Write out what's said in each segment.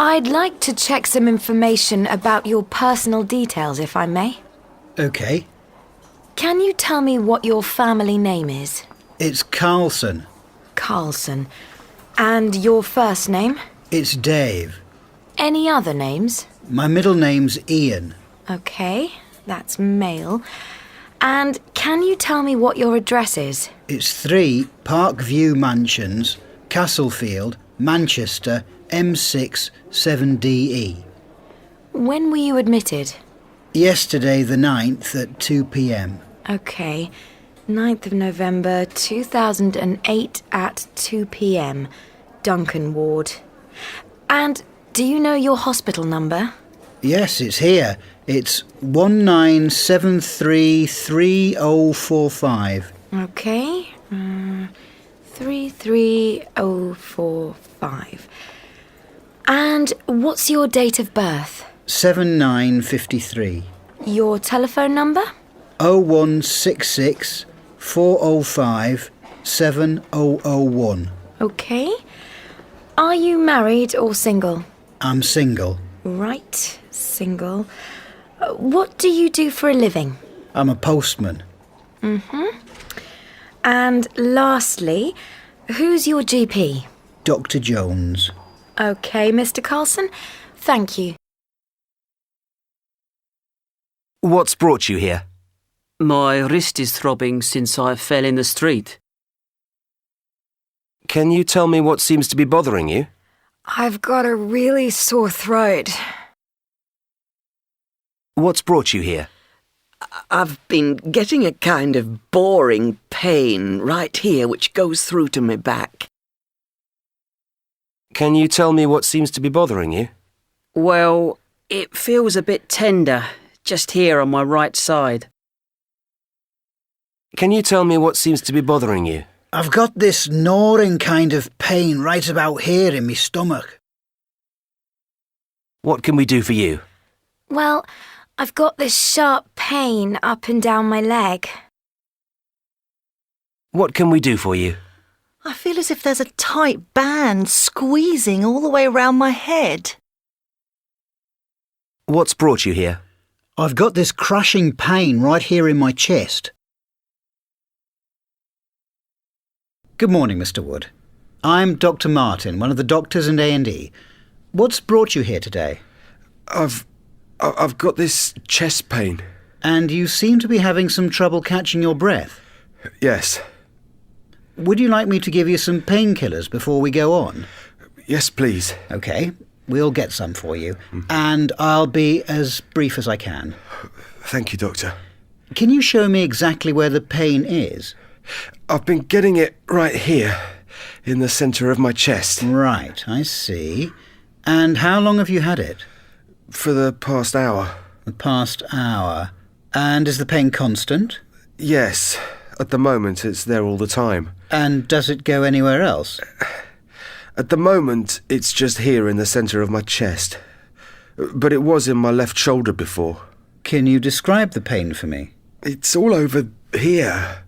I'd like to check some information about your personal details, if I may. OK. Can you tell me what your family name is? It's Carlson. Carlson. And your first name? It's Dave. Any other names? My middle name's Ian. OK, that's male. And can you tell me what your address is? It's 3 Parkview Mansions, Castlefield, Manchester, M6 7DE. When were you admitted? Yesterday the 9th at 2 p.m. OK. 9th of November 2008 at 2 p.m. Duncan Ward. And do you know your hospital number? Yes, it's here. It's 19733045. OK. 33045. And what's your date of birth? 7953. Your telephone number? 0166 405 7001. OK. Are you married or single? I'm single. Right, single. What do you do for a living? I'm a postman. And lastly, who's your GP? Dr. Jones. OK, Mr. Carlson. Thank you. What's brought you here? My wrist is throbbing since I fell in the street. Can you tell me what seems to be bothering you? I've got a really sore throat. What's brought you here? I've been getting a kind of boring pain right here which goes through to my back. Can you tell me what seems to be bothering you? Well, it feels a bit tender, just here on my right side. Can you tell me what seems to be bothering you? I've got this gnawing kind of pain right about here in my stomach. What can we do for you? Well, I've got this sharp pain up and down my leg. What can we do for you? I feel as if there's a tight band squeezing all the way around my head. What's brought you here? I've got this crushing pain right here in my chest. Good morning, Mr. Wood. I'm Dr. Martin, one of the doctors in A&E. What's brought you here today? I've got this chest pain. And you seem to be having some trouble catching your breath. Yes. Would you like me to give you some painkillers before we go on? Yes, please. OK, we'll get some for you. And I'll be as brief as I can. Thank you, Doctor. Can you show me exactly where the pain is? I've been getting it right here, in the centre of my chest. Right, I see. And how long have you had it? For the past hour. The past hour. And is the pain constant? Yes. At the moment, it's there all the time. And does it go anywhere else? At the moment, it's just here in the centre of my chest. But it was in my left shoulder before. Can you describe the pain for me? It's all over here.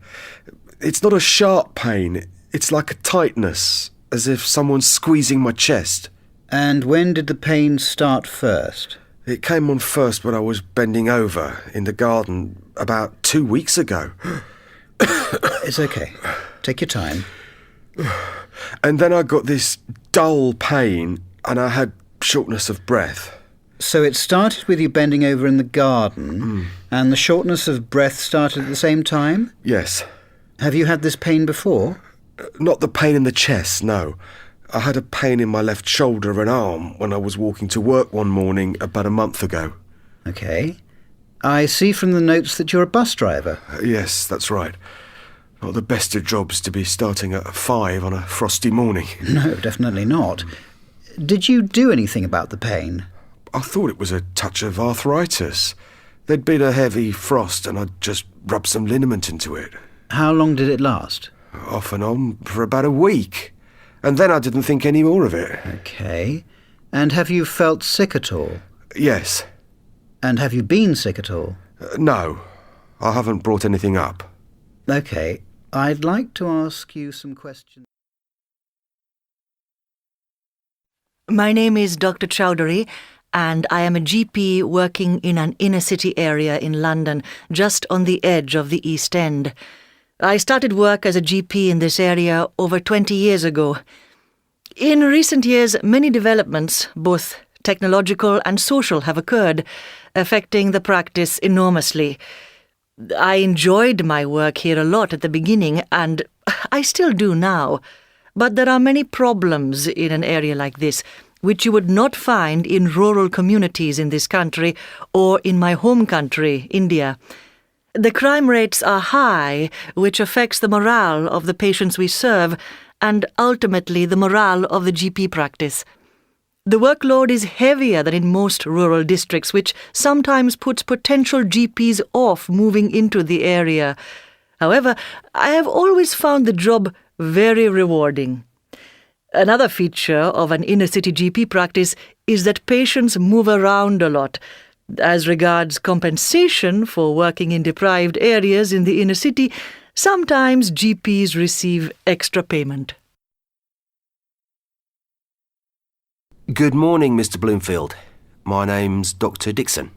It's not a sharp pain. It's like a tightness, as if someone's squeezing my chest. And when did the pain start first? It came on first when I was bending over in the garden about 2 weeks ago. It's OK. Take your time. And then I got this dull pain and I had shortness of breath. So it started with you bending over in the garden, and the shortness of breath started at the same time? Yes. Have you had this pain before? Not the pain in the chest, no. I had a pain in my left shoulder and arm when I was walking to work one morning about a month ago. OK. I see from the notes that you're a bus driver. Yes, that's right. Not the best of jobs to be starting at 5 on a frosty morning. No, definitely not. Did you do anything about the pain? I thought it was a touch of arthritis. There'd been a heavy frost and I'd just rubbed some liniment into it. How long did it last? Off and on for about a week. And then I didn't think any more of it. OK. And have you felt sick at all? Yes. And have you been sick at all? No. I haven't brought anything up. OK. I'd like to ask you some questions. My name is Dr. Chowdhury, and I am a GP working in an inner-city area in London, just on the edge of the East End. I started work as a GP in this area over 20 years ago. In recent years, many developments, both technological and social, have occurred, affecting the practice enormously. I enjoyed my work here a lot at the beginning, and I still do now. But there are many problems in an area like this, which you would not find in rural communities in this country or in my home country, India. The crime rates are high, which affects the morale of the patients we serve and ultimately the morale of the GP practice. The workload is heavier than in most rural districts, which sometimes puts potential GPs off moving into the area. However, I have always found the job very rewarding. Another feature of an inner-city GP practice is that patients move around a lot. As regards compensation for working in deprived areas in the inner city, sometimes GPs receive extra payment. Good morning, Mr. Bloomfield. My name's Dr. Dixon.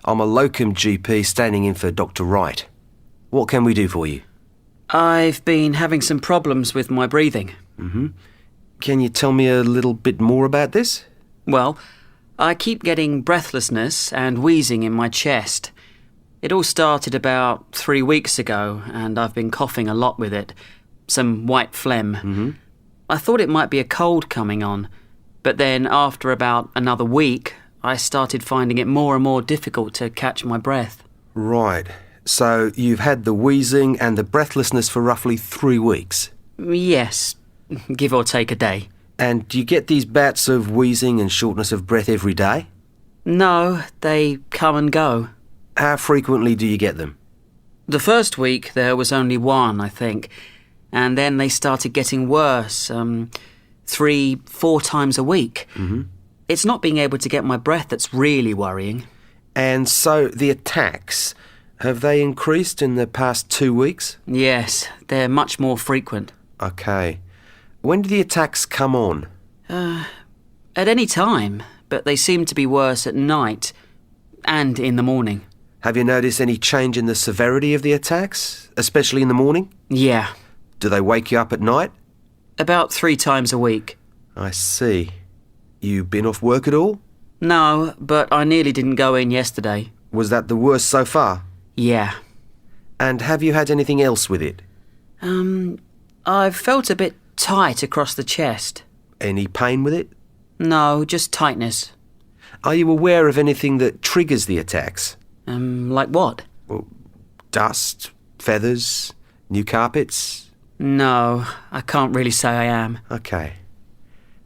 I'm a locum GP standing in for Dr. Wright. What can we do for you? I've been having some problems with my breathing. Can you tell me a little bit more about this? Well, I keep getting breathlessness and wheezing in my chest. It all started about 3 weeks ago, and I've been coughing a lot with it. Some white phlegm. I thought it might be a cold coming on, but then after about another week, I started finding it more and more difficult to catch my breath. Right. So you've had the wheezing and the breathlessness for roughly 3 weeks? Yes, give or take a day. And do you get these bouts of wheezing and shortness of breath every day? No, they come and go. How frequently do you get them? The first week there was only one, I think, and then they started getting worse, 3-4 times a week. It's not being able to get my breath that's really worrying. And so the attacks, have they increased in the past 2 weeks? Yes, they're much more frequent. Okay. When do the attacks come on? At any time, but they seem to be worse at night and in the morning. Have you noticed any change in the severity of the attacks, especially in the morning? Yeah, Do they wake you up at night? about 3 times a week. I see. You been off work at all? No, but I nearly didn't go in yesterday. Was that the worst so far? Yeah. And have you had anything else with it? I've felt a bit tight across the chest. Any pain with it? No, just tightness. Are you aware of anything that triggers the attacks? Like what? Dust, feathers, new carpets? No, I can't really say I am. Okay.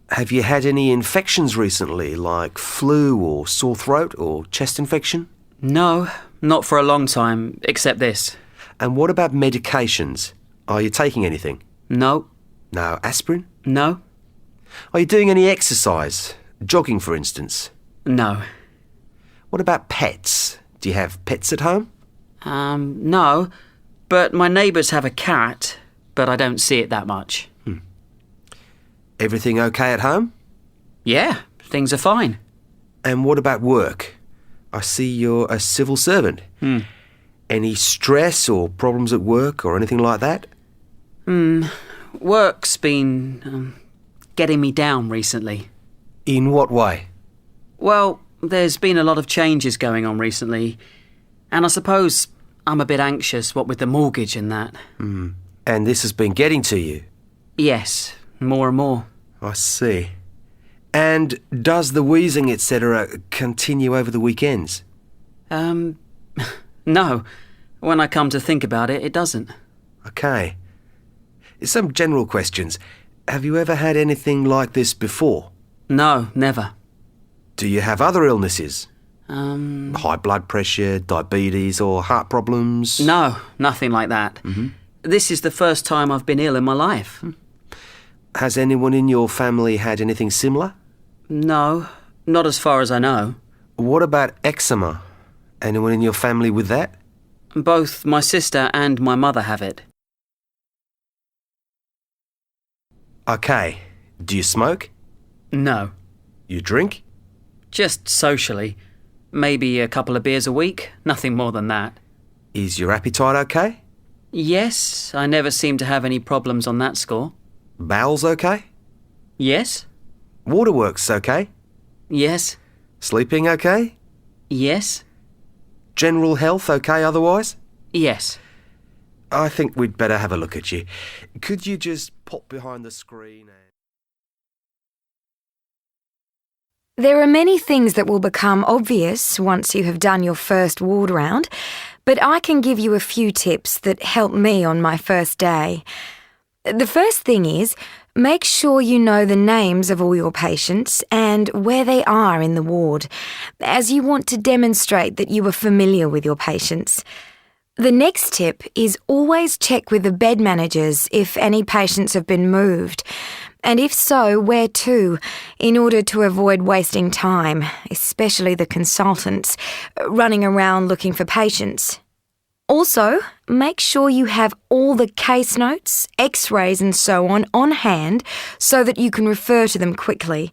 Have you had any infections recently, like flu or sore throat or chest infection? No, not for a long time, except this. And what about medications? Are you taking anything? No, No aspirin? no, Are you doing any exercise? Jogging, for instance? no. What about pets? Do you have pets at home? No, but my neighbours have a cat, but I don't see it that much. Everything okay at home? Yeah, things are fine. And what about work? I see you're a civil servant. Any stress or problems at work or anything like that? Work's been getting me down recently. In what way? Well, there's been a lot of changes going on recently, and I suppose I'm a bit anxious, what with the mortgage and that. And this has been getting to you? Yes, more and more. I see. And does the wheezing, etc., continue over the weekends? No. When I come to think about it, it doesn't. Okay. Some general questions. Have you ever had anything like this before? No, never. Do you have other illnesses? Um, High blood pressure, diabetes, or heart problems? no, nothing like that. This is the first time I've been ill in my life. Has anyone in your family had anything similar? No, not as far as I know. What about eczema? Anyone in your family with that? Both my sister and my mother have it. Okay. Do you smoke? No. You drink? Just socially. Maybe a couple of beers a week, nothing more than that. Is your appetite okay? Yes, I never seem to have any problems on that score. Bowels okay? Yes? Waterworks okay? Yes? Sleeping okay? Yes? General health okay otherwise? Yes. I think we'd better have a look at you. Could you just pop behind the screen and... There are many things that will become obvious once you have done your first ward round, but I can give you a few tips that helped me on my first day. The first thing is, make sure you know the names of all your patients and where they are in the ward, as you want to demonstrate that you are familiar with your patients. The next tip is always check with the bed managers if any patients have been moved, and if so, where to, in order to avoid wasting time, especially the consultants, running around looking for patients. Also, make sure you have all the case notes, x-rays and so on hand so that you can refer to them quickly.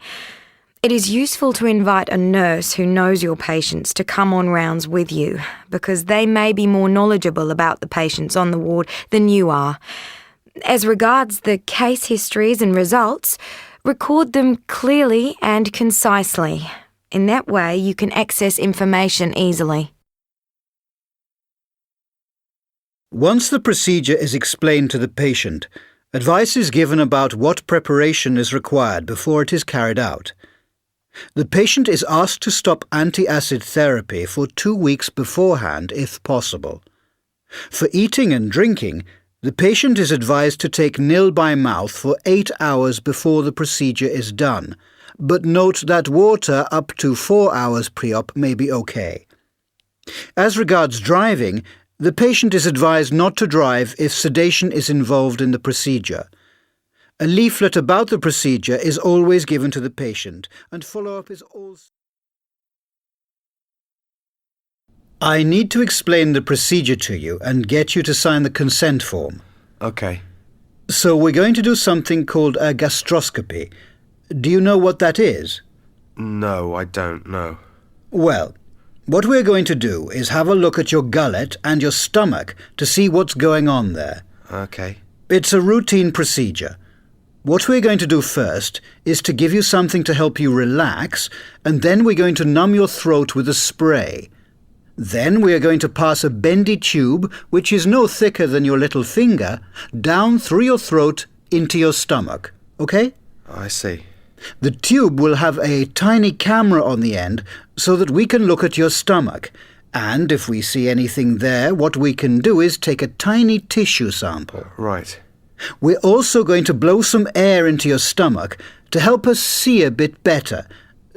It is useful to invite a nurse who knows your patients to come on rounds with you, because they may be more knowledgeable about the patients on the ward than you are. As regards the case histories and results, record them clearly and concisely. In that way, you can access information easily. Once the procedure is explained to the patient, advice is given about what preparation is required before it is carried out. The patient is asked to stop anti-acid therapy for 2 weeks beforehand, if possible. For eating and drinking, the patient is advised to take nil by mouth for 8 hours before the procedure is done, but note that water up to 4 hours pre-op may be okay. As regards driving, the patient is advised not to drive if sedation is involved in the procedure. A leaflet about the procedure is always given to the patient, and follow-up is also... I need to explain the procedure to you and get you to sign the consent form. Okay. So we're going to do something called a gastroscopy. Do you know what that is? No, I don't know. Well, what we're going to do is have a look at your gullet and your stomach to see what's going on there. Okay. It's a routine procedure. What we're going to do first is to give you something to help you relax, and then we're going to numb your throat with a spray. Then we are going to pass a bendy tube, which is no thicker than your little finger, down through your throat into your stomach. Okay? I see. The tube will have a tiny camera on the end so that we can look at your stomach. And if we see anything there, what we can do is take a tiny tissue sample. Right. We're also going to blow some air into your stomach to help us see a bit better,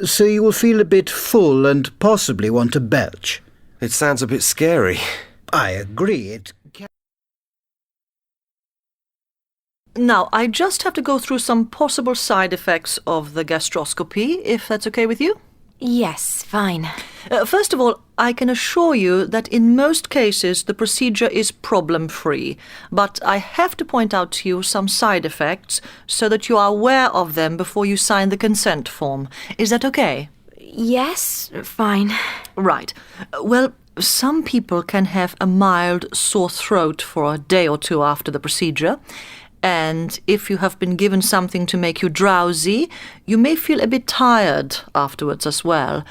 so you will feel a bit full and possibly want to belch. It sounds a bit scary. I agree. Now, I just have to go through some possible side effects of the gastroscopy, if that's okay with you. Yes, fine. First of all, I can assure you that in most cases the procedure is problem-free, but I have to point out to you some side effects so that you are aware of them before you sign the consent form. Is that okay? Yes, fine. Right. Well, some people can have a mild sore throat for a day or two after the procedure. And if you have been given something to make you drowsy, you may feel a bit tired afterwards as well.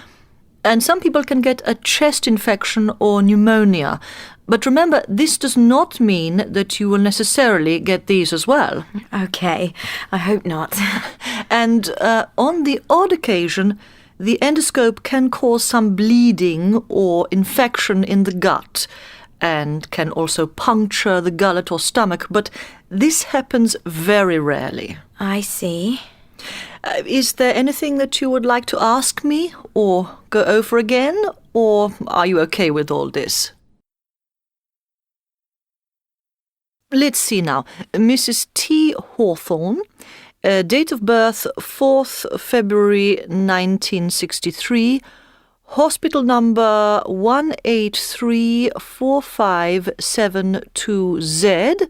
And some people can get a chest infection or pneumonia. But remember, this does not mean that you will necessarily get these as well. Okay, I hope not. And on the odd occasion, the endoscope can cause some bleeding or infection in the gut, and can also puncture the gullet or stomach, but this happens very rarely. I see. Is there anything that you would like to ask me or go over again, or are you okay with all this? Let's see now. Mrs. T. Hawthorne, date of birth 4th February 1963, hospital number 1834572Z.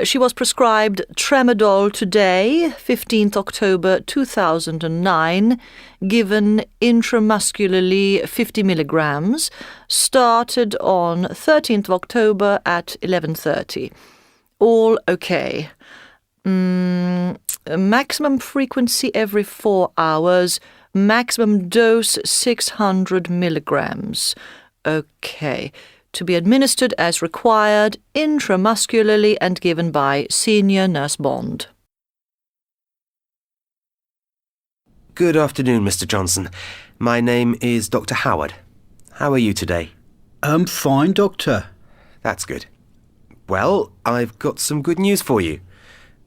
She was prescribed tramadol today, 15th October 2009, given intramuscularly 50 milligrams, started on 13th of October at 11:30. All okay. Maximum frequency every 4 hours, maximum dose 600 milligrams. Okay. To be administered as required, intramuscularly and given by Senior Nurse Bond. Good afternoon, Mr. Johnson. My name is Dr. Howard. How are you today? I'm fine, Doctor. That's good. Well, I've got some good news for you.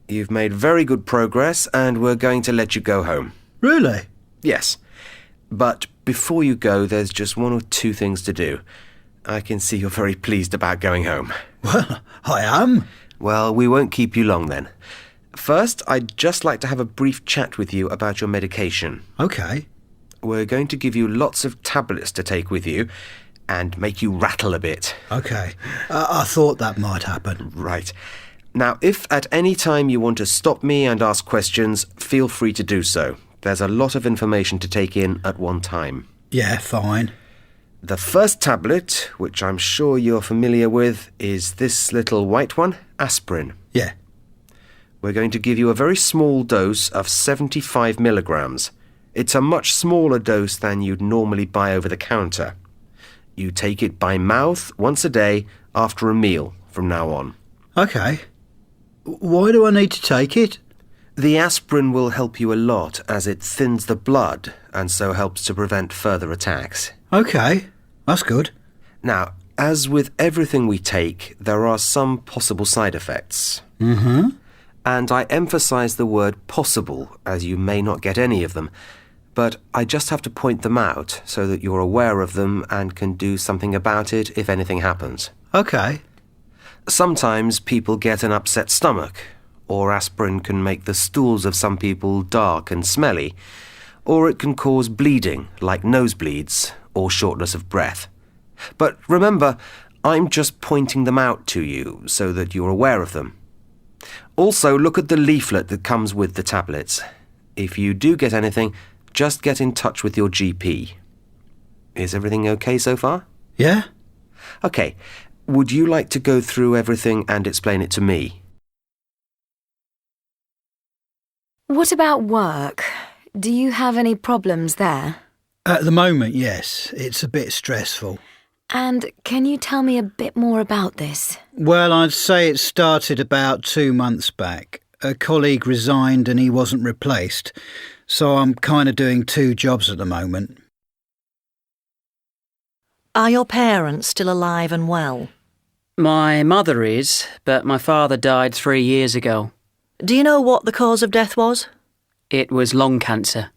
You've made very good progress and we're going to let you go home. Really? Yes. But before you go, there's just one or two things to do. I can see you're very pleased about going home. Well, I am. Well, we won't keep you long then. First, I'd just like to have a brief chat with you about your medication. Okay. We're going to give you lots of tablets to take with you and make you rattle a bit. Okay. I thought that might happen. Right. Now, if at any time you want to stop me and ask questions, feel free to do so. There's a lot of information to take in at one time. Yeah, fine. The first tablet, which I'm sure you're familiar with, is this little white one, aspirin. Yeah. We're going to give you a very small dose of 75 milligrams. It's a much smaller dose than you'd normally buy over the counter. You take it by mouth once a day after a meal from now on. Okay. Why do I need to take it? The aspirin will help you a lot as it thins the blood and so helps to prevent further attacks. Okay. That's good. Now, as with everything we take, there are some possible side effects. Mm-hmm. And I emphasise the word possible, as you may not get any of them. But I just have to point them out so that you're aware of them and can do something about it if anything happens. Okay. Sometimes people get an upset stomach, or aspirin can make the stools of some people dark and smelly, or it can cause bleeding, like nosebleeds, or shortness of breath. But remember, I'm just pointing them out to you so that you're aware of them. Also, look at the leaflet that comes with the tablets. If you do get anything, just get in touch with your GP. Is everything okay so far? Yeah? Okay. Would you like to go through everything and explain it to me? What about work? Do you have any problems there? At the moment, yes. It's a bit stressful. And can you tell me a bit more about this? Well, I'd say it started about 2 months back. A colleague resigned and he wasn't replaced. So I'm kind of doing 2 jobs at the moment. Are your parents still alive and well? My mother is, but my father died 3 years ago. Do you know what the cause of death was? It was lung cancer.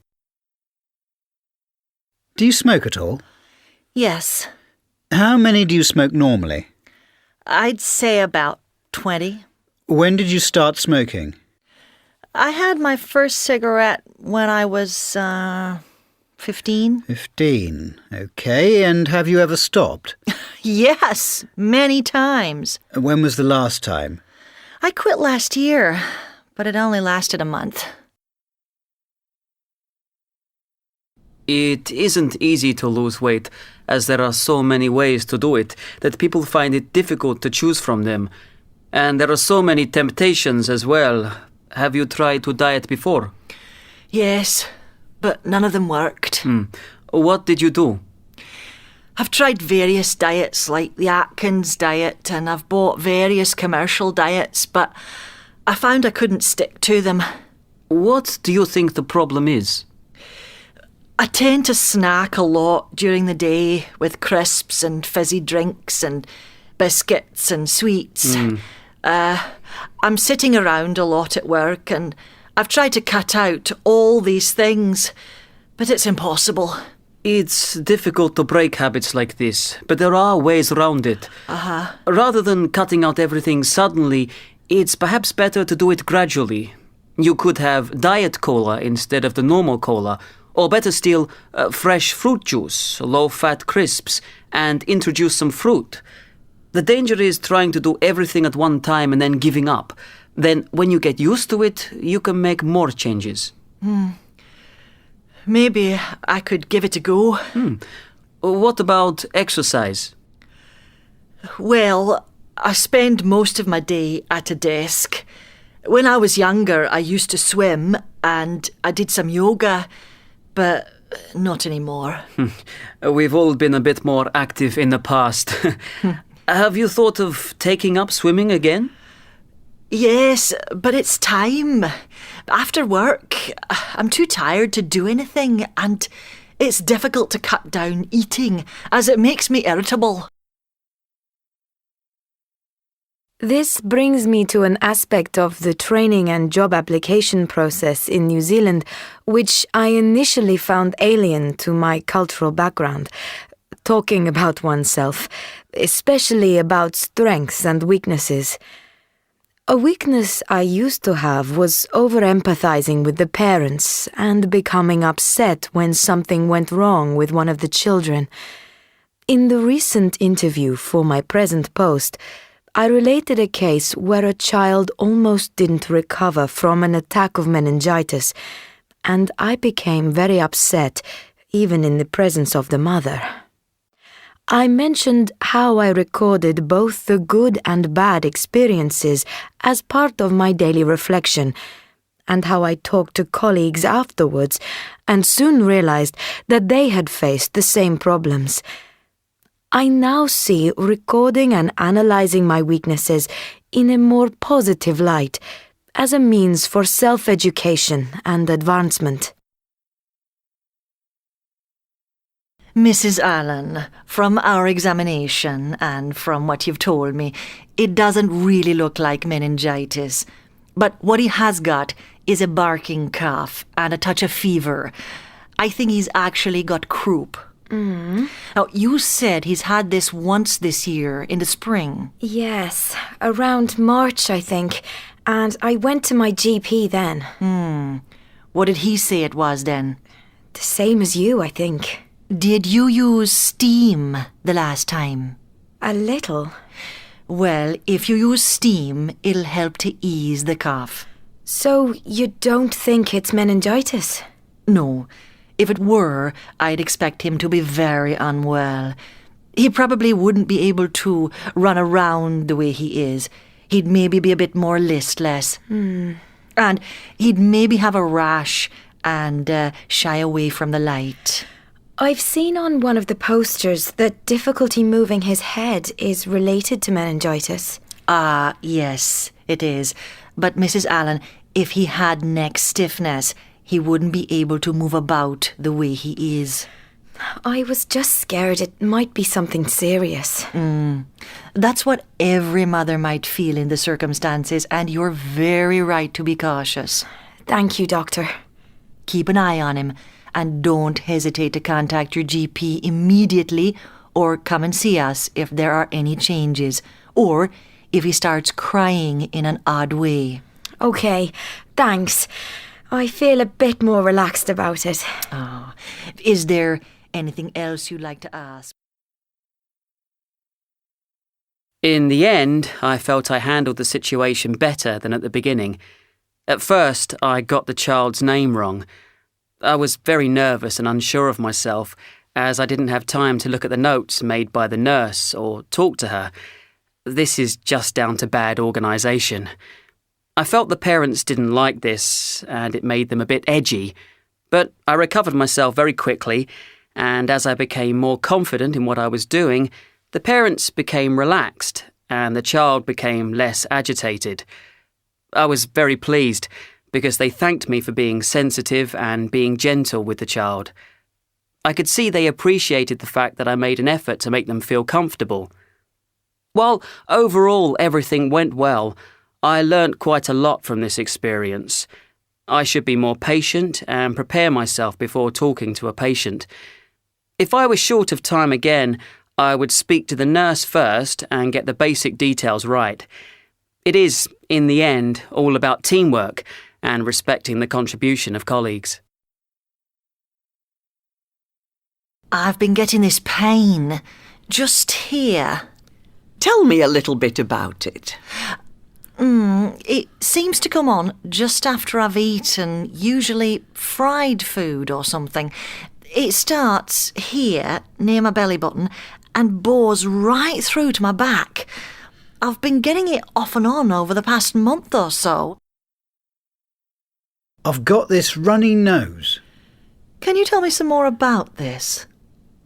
Do you smoke at all? Yes. How many do you smoke normally? I'd say about 20. When did you start smoking? I had my first cigarette when I was, 15. 15. Okay, and have you ever stopped? Yes, many times. When was the last time? I quit last year, but it only lasted a month. It isn't easy to lose weight, as there are so many ways to do it that people find it difficult to choose from them. And there are so many temptations as well. Have you tried to diet before? Yes, but none of them worked. What did you do? I've tried various diets like the Atkins diet, and I've bought various commercial diets, but I found I couldn't stick to them. What do you think the problem is? I tend to snack a lot during the day with crisps and fizzy drinks and biscuits and sweets. I'm sitting around a lot at work and I've tried to cut out all these things, but it's impossible. It's difficult to break habits like this, but there are ways around it. Rather than cutting out everything suddenly, it's perhaps better to do it gradually. You could have diet cola instead of the normal cola, or better still, fresh fruit juice, low-fat crisps, and introduce some fruit. The danger is trying to do everything at one time and then giving up. Then, when you get used to it, you can make more changes. Maybe I could give it a go. What about exercise? Well, I spend most of my day at a desk. When I was younger, I used to swim and I did some yoga, but not anymore. We've all been a bit more active in the past. Have you thought of taking up swimming again? Yes, but it's time. After work, I'm too tired to do anything, and it's difficult to cut down eating, as it makes me irritable. This brings me to an aspect of the training and job application process in New Zealand, which I initially found alien to my cultural background. Talking about oneself, especially about strengths and weaknesses. A weakness I used to have was over-empathizing with the parents and becoming upset when something went wrong with one of the children. In the recent interview for my present post, I related a case where a child almost didn't recover from an attack of meningitis, and I became very upset, even in the presence of the mother. I mentioned how I recorded both the good and bad experiences as part of my daily reflection, and how I talked to colleagues afterwards and soon realized that they had faced the same problems. I now see recording and analyzing my weaknesses in a more positive light, as a means for self-education and advancement. Mrs. Allen, from our examination and from what you've told me, it doesn't really look like meningitis. But what he has got is a barking cough and a touch of fever. I think he's actually got croup. Now, you said he's had this once this year, in the spring. Yes, around March, I think, and I went to my GP then. What did he say it was then? The same as you, I think. Did you use steam the last time? A little. Well, if you use steam, it'll help to ease the cough. So you don't think it's meningitis? No. If it were, I'd expect him to be very unwell. He probably wouldn't be able to run around the way he is. He'd maybe be a bit more listless. And he'd maybe have a rash and shy away from the light. I've seen on one of the posters that difficulty moving his head is related to meningitis. Ah, yes, it is. But Mrs. Allen, if he had neck stiffness, he wouldn't be able to move about the way he is. I was just scared it might be something serious. That's what every mother might feel in the circumstances, and you're very right to be cautious. Thank you, Doctor. Keep an eye on him, and don't hesitate to contact your GP immediately or come and see us if there are any changes, or if he starts crying in an odd way. Okay, thanks. I feel a bit more relaxed about it. Is there anything else you'd like to ask? In the end, I felt I handled the situation better than at the beginning. At first, I got the child's name wrong. I was very nervous and unsure of myself, as I didn't have time to look at the notes made by the nurse or talk to her. This is just down to bad organisation. I felt the parents didn't like this, and it made them a bit edgy. But I recovered myself very quickly, and as I became more confident in what I was doing, the parents became relaxed, and the child became less agitated. I was very pleased, because they thanked me for being sensitive and being gentle with the child. I could see they appreciated the fact that I made an effort to make them feel comfortable. While overall everything went well, I learnt quite a lot from this experience. I should be more patient and prepare myself before talking to a patient. If I was short of time again, I would speak to the nurse first and get the basic details right. It is, in the end, all about teamwork and respecting the contribution of colleagues. I've been getting this pain just here. Tell me a little bit about it. It seems to come on just after I've eaten, usually fried food or something. It starts here, near my belly button, and bores right through to my back. I've been getting it off and on over the past month or so. I've got this runny nose. Can you tell me some more about this?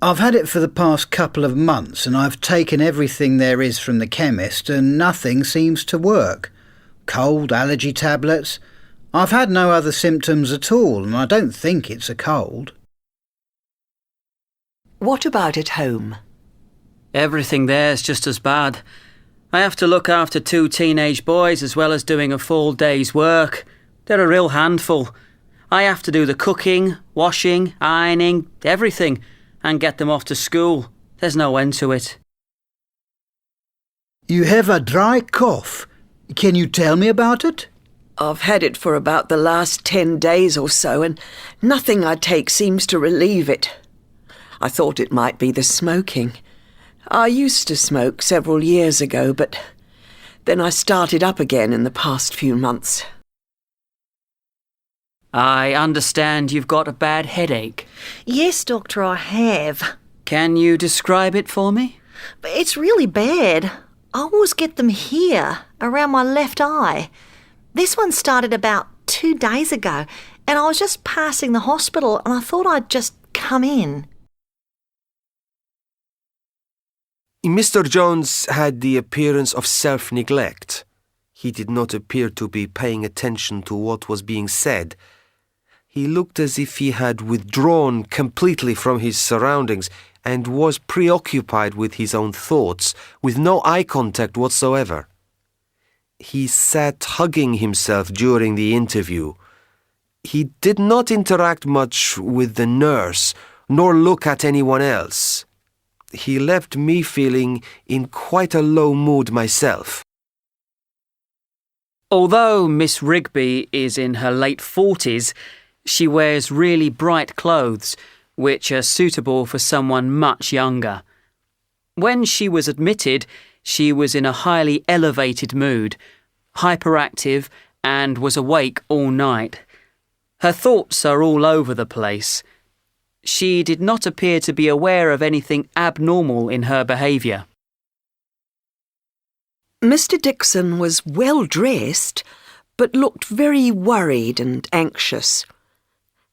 I've had it for the past couple of months and I've taken everything there is from the chemist and nothing seems to work. Cold, allergy tablets. I've had no other symptoms at all and I don't think it's a cold. What about at home? Everything there's just as bad. I have to look after 2 teenage boys as well as doing a full day's work. They're a real handful. I have to do the cooking, washing, ironing, everything, and get them off to school. There's no end to it. You have a dry cough. Can you tell me about it? I've had it for about the last 10 days or so, and nothing I take seems to relieve it. I thought it might be the smoking. I used to smoke several years ago, but then I started up again in the past few months. I understand you've got a bad headache. Yes, Doctor, I have. Can you describe it for me? But it's really bad. I always get them here, around my left eye. This one started about 2 days ago, and I was just passing the hospital and I thought I'd just come in. Mr. Jones had the appearance of self-neglect. He did not appear to be paying attention to what was being said. He looked as if he had withdrawn completely from his surroundings and was preoccupied with his own thoughts, with no eye contact whatsoever. He sat hugging himself during the interview. He did not interact much with the nurse, nor look at anyone else. He left me feeling in quite a low mood myself. Although Miss Rigby is in her late 40s, she wears really bright clothes, which are suitable for someone much younger. When she was admitted, she was in a highly elevated mood, hyperactive, and was awake all night. Her thoughts are all over the place. She did not appear to be aware of anything abnormal in her behaviour. Mr. Dixon was well dressed, but looked very worried and anxious.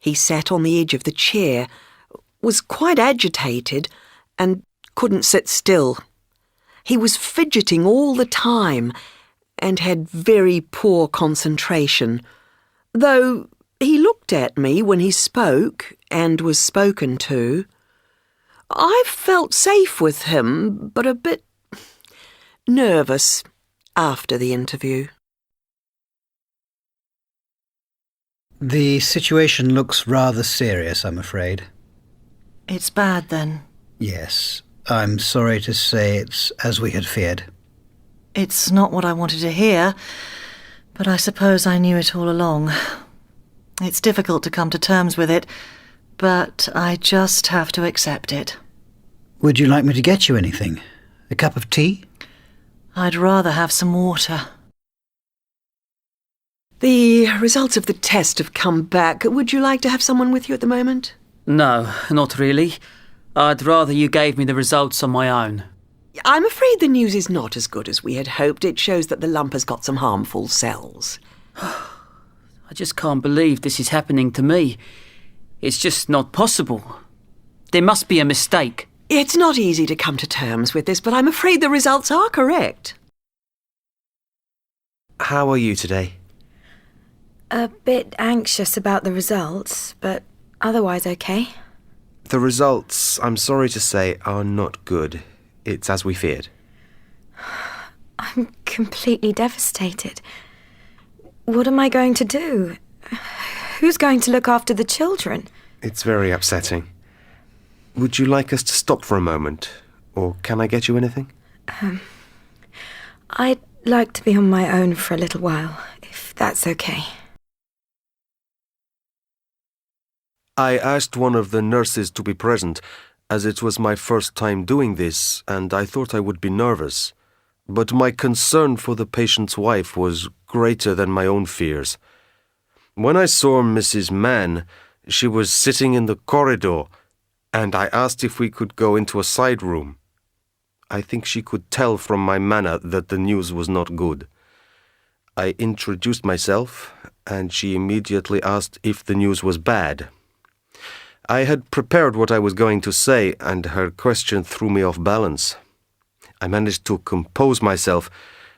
He sat on the edge of the chair, was quite agitated, and couldn't sit still. He was fidgeting all the time and had very poor concentration, though he looked at me when he spoke and was spoken to. I felt safe with him, but a bit nervous after the interview. The situation looks rather serious, I'm afraid. It's bad then. Yes, I'm sorry to say it's as we had feared. It's not what I wanted to hear, but I suppose I knew it all along. It's difficult to come to terms with it, but I just have to accept it. Would you like me to get you anything? A cup of tea? I'd rather have some water. The results of the test have come back. Would you like to have someone with you at the moment? No, not really. I'd rather you gave me the results on my own. I'm afraid the news is not as good as we had hoped. It shows that the lump has got some harmful cells. I just can't believe this is happening to me. It's just not possible. There must be a mistake. It's not easy to come to terms with this, but I'm afraid the results are correct. How are you today? A bit anxious about the results, but otherwise okay. The results, I'm sorry to say, are not good. It's as we feared. I'm completely devastated. What am I going to do? Who's going to look after the children? It's very upsetting. Would you like us to stop for a moment? Or can I get you anything? I'd like to be on my own for a little while, if that's okay. I asked one of the nurses to be present, as it was my first time doing this, and I thought I would be nervous. but my concern for the patient's wife was greater than my own fears. When I saw Mrs. Mann, she was sitting in the corridor, and I asked if we could go into a side room. I think she could tell from my manner that the news was not good. I introduced myself, and she immediately asked if the news was bad. I had prepared what I was going to say, and her question threw me off balance. I managed to compose myself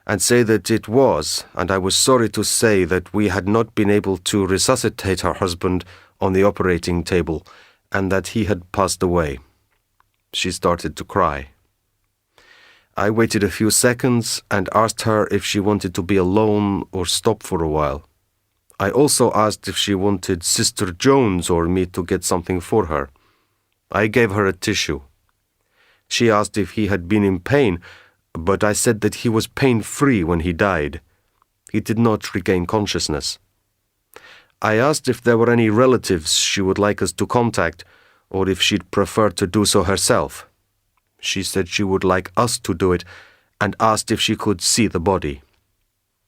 and say that it was, and I was sorry to say that we had not been able to resuscitate her husband on the operating table, and that he had passed away. She started to cry. I waited a few seconds and asked her if she wanted to be alone or stop for a while. I also asked if she wanted Sister Jones or me to get something for her. I gave her a tissue. She asked if he had been in pain, but I said that he was pain-free when he died. He did not regain consciousness. I asked if there were any relatives she would like us to contact, or if she'd prefer to do so herself. She said she would like us to do it, and asked if she could see the body.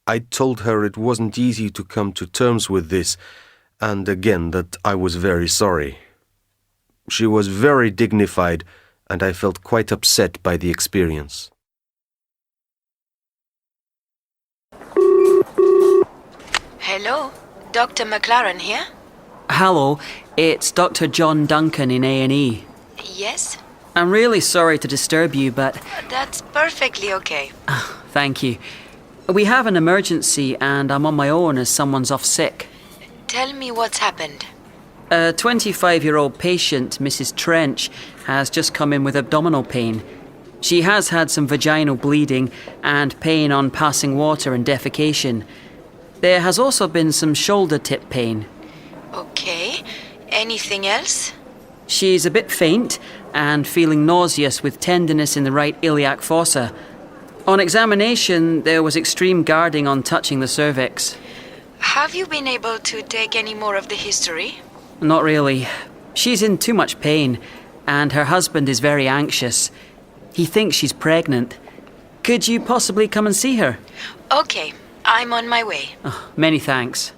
I told her it wasn't easy to come to terms with this, and again that I was very sorry. She was very dignified, and I felt quite upset by the experience. Hello, Dr. McLaren here? Hello, it's Dr. John Duncan in A&E. Yes? I'm really sorry to disturb you, but... That's perfectly okay. Thank you. We have an emergency and I'm on my own as someone's off sick. Tell me what's happened. A 25-year-old patient, Mrs. Trench, has just come in with abdominal pain. She has had some vaginal bleeding and pain on passing water and defecation. There has also been some shoulder tip pain. Okay. Anything else? She's a bit faint and feeling nauseous with tenderness in the right iliac fossa. On examination, there was extreme guarding on touching the cervix. Have you been able to take any more of the history? Not really. She's in too much pain, and her husband is very anxious. He thinks she's pregnant. Could you possibly come and see her? Okay, I'm on my way. Oh, many thanks.